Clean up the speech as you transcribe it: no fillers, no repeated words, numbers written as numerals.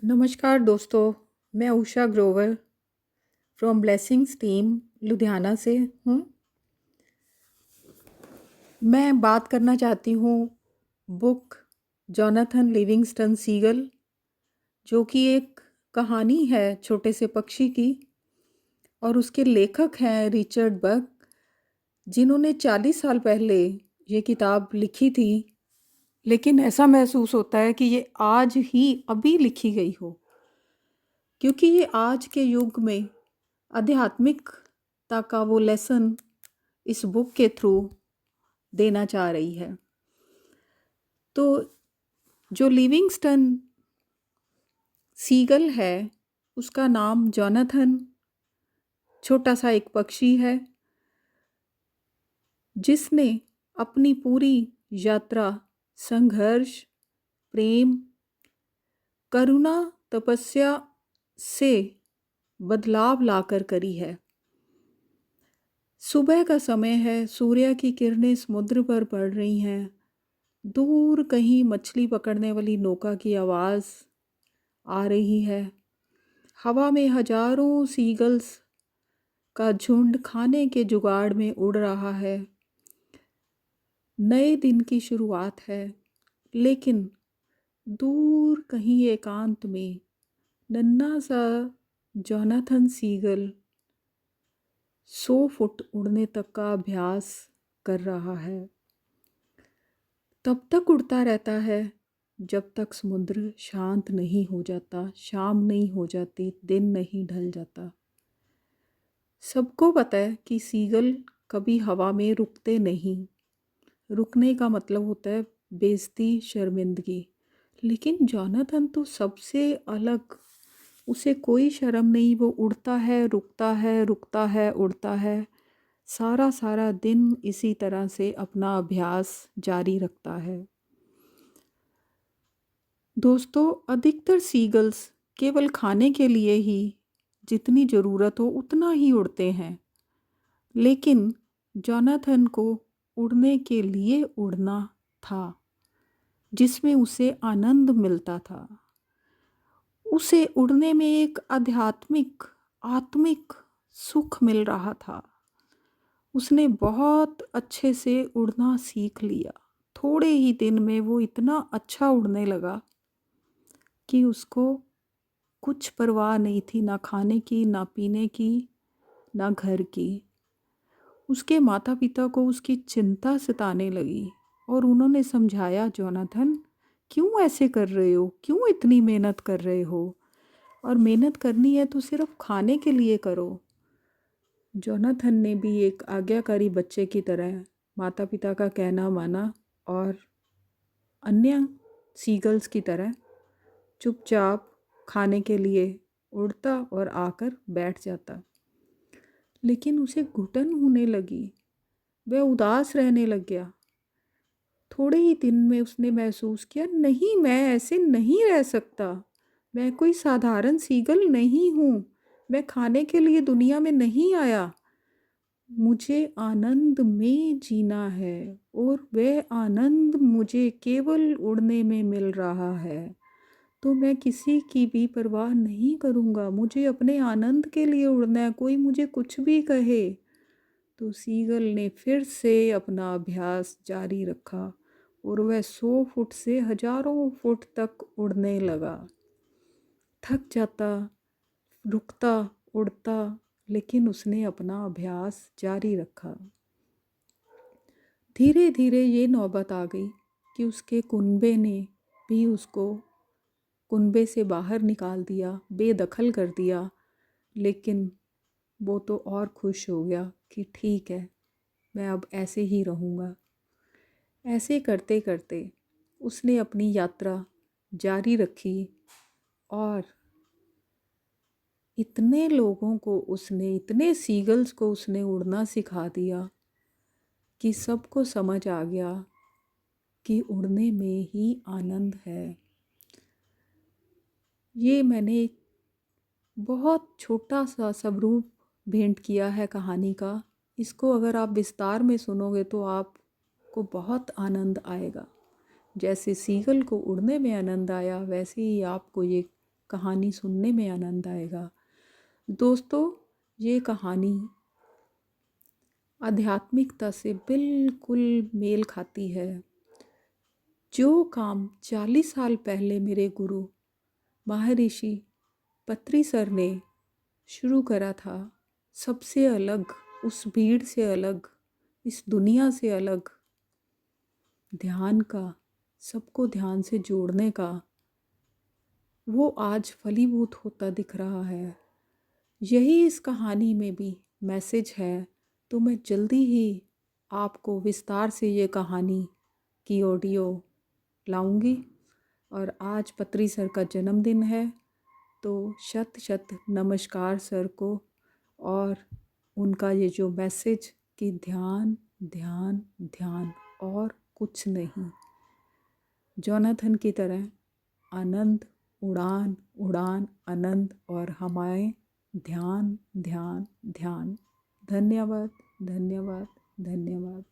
नमस्कार दोस्तों, मैं Usha Grover from blessings team Ludhiana से हूँ। मैं बात करना चाहती हूँ बुक जॉनथन लिविंगस्टन सीगल, जो कि एक कहानी है छोटे से पक्षी की, और उसके लेखक हैं रिचर्ड बक, जिन्होंने 40 साल पहले ये किताब लिखी थी। लेकिन ऐसा महसूस होता है कि ये आज ही अभी लिखी गई हो, क्योंकि ये आज के युग में आध्यात्मिकता का वो लेसन इस बुक के थ्रू देना चाह रही है। तो जो लिविंगस्टन सीगल है, उसका नाम जॉनथन, छोटा सा एक पक्षी है जिसने अपनी पूरी यात्रा संघर्ष, प्रेम, करुणा, तपस्या से बदलाव लाकर करी है। सुबह का समय है, सूर्य की किरणें समुद्र पर पड़ रही हैं। दूर कहीं मछली पकड़ने वाली नौका की आवाज़ आ रही है। हवा में हजारों सीगल्स का झुंड खाने के जुगाड़ में उड़ रहा है। नए दिन की शुरुआत है, लेकिन दूर कहीं एकांत में नन्हा सा जॉनथन सीगल 100 फुट उड़ने तक का अभ्यास कर रहा है। तब तक उड़ता रहता है जब तक समुद्र शांत नहीं हो जाता, शाम नहीं हो जाती, दिन नहीं ढल जाता। सबको पता है कि सीगल कभी हवा में रुकते नहीं। रुकने का मतलब होता है बेइज्जती, शर्मिंदगी। लेकिन जॉनथन तो सबसे अलग, उसे कोई शर्म नहीं। वो उड़ता है, रुकता है, रुकता है, उड़ता है। सारा सारा दिन इसी तरह से अपना अभ्यास जारी रखता है। दोस्तों, अधिकतर सीगल्स केवल खाने के लिए ही जितनी ज़रूरत हो उतना ही उड़ते हैं, लेकिन जॉनथन को उड़ने के लिए उड़ना था, जिसमें उसे आनंद मिलता था। उसे उड़ने में एक आध्यात्मिक, आत्मिक सुख मिल रहा था। उसने बहुत अच्छे से उड़ना सीख लिया। थोड़े ही दिन में वो इतना अच्छा उड़ने लगा कि उसको कुछ परवाह नहीं थी, ना खाने की, ना पीने की, ना घर की। उसके माता पिता को उसकी चिंता सताने लगी और उन्होंने समझाया, जॉनथन क्यों ऐसे कर रहे हो, क्यों इतनी मेहनत कर रहे हो, और मेहनत करनी है तो सिर्फ खाने के लिए करो। जॉनथन ने भी एक आज्ञाकारी बच्चे की तरह माता पिता का कहना माना और अन्य सीगल्स की तरह चुपचाप खाने के लिए उड़ता और आकर बैठ जाता। लेकिन उसे घुटन होने लगी, वह उदास रहने लग गया। थोड़े ही दिन में उसने महसूस किया, नहीं, मैं ऐसे नहीं रह सकता। मैं कोई साधारण सीगल नहीं हूँ। मैं खाने के लिए दुनिया में नहीं आया। मुझे आनंद में जीना है, और वह आनंद मुझे केवल उड़ने में मिल रहा है। तो मैं किसी की भी परवाह नहीं करूँगा। मुझे अपने आनंद के लिए उड़ना है, कोई मुझे कुछ भी कहे। तो सीगल ने फिर से अपना अभ्यास जारी रखा और वह 100 फुट से हजारों फुट तक उड़ने लगा। थक जाता, रुकता, उड़ता, लेकिन उसने अपना अभ्यास जारी रखा। धीरे धीरे ये नौबत आ गई कि उसके कुनबे ने भी उसको कुनबे से बाहर निकाल दिया, बेदखल कर दिया। लेकिन वो तो और खुश हो गया कि ठीक है, मैं अब ऐसे ही रहूँगा। ऐसे करते करते उसने अपनी यात्रा जारी रखी और इतने लोगों को उसने, इतने सीगल्स को उसने उड़ना सिखा दिया कि सबको समझ आ गया कि उड़ने में ही आनंद है। ये मैंने एक बहुत छोटा सा स्वरूप भेंट किया है कहानी का। इसको अगर आप विस्तार में सुनोगे तो आपको बहुत आनंद आएगा। जैसे सीगल को उड़ने में आनंद आया, वैसे ही आपको ये कहानी सुनने में आनंद आएगा। दोस्तों, ये कहानी आध्यात्मिकता से बिल्कुल मेल खाती है। जो काम 40 साल पहले मेरे गुरु महर्षि पत्री सर ने शुरू करा था, सबसे अलग, उस भीड़ से अलग, इस दुनिया से अलग, ध्यान का, सबको ध्यान से जोड़ने का, वो आज फलीभूत होता दिख रहा है। यही इस कहानी में भी मैसेज है। तो मैं जल्दी ही आपको विस्तार से ये कहानी की ऑडियो लाऊंगी। और आज पत्री सर का जन्मदिन है, तो शत शत नमस्कार सर को, और उनका ये जो मैसेज कि ध्यान ध्यान ध्यान और कुछ नहीं, जोनाथन की तरह आनंद, उड़ान उड़ान आनंद, और हमारे ध्यान ध्यान ध्यान। धन्यवाद धन्यवाद धन्यवाद।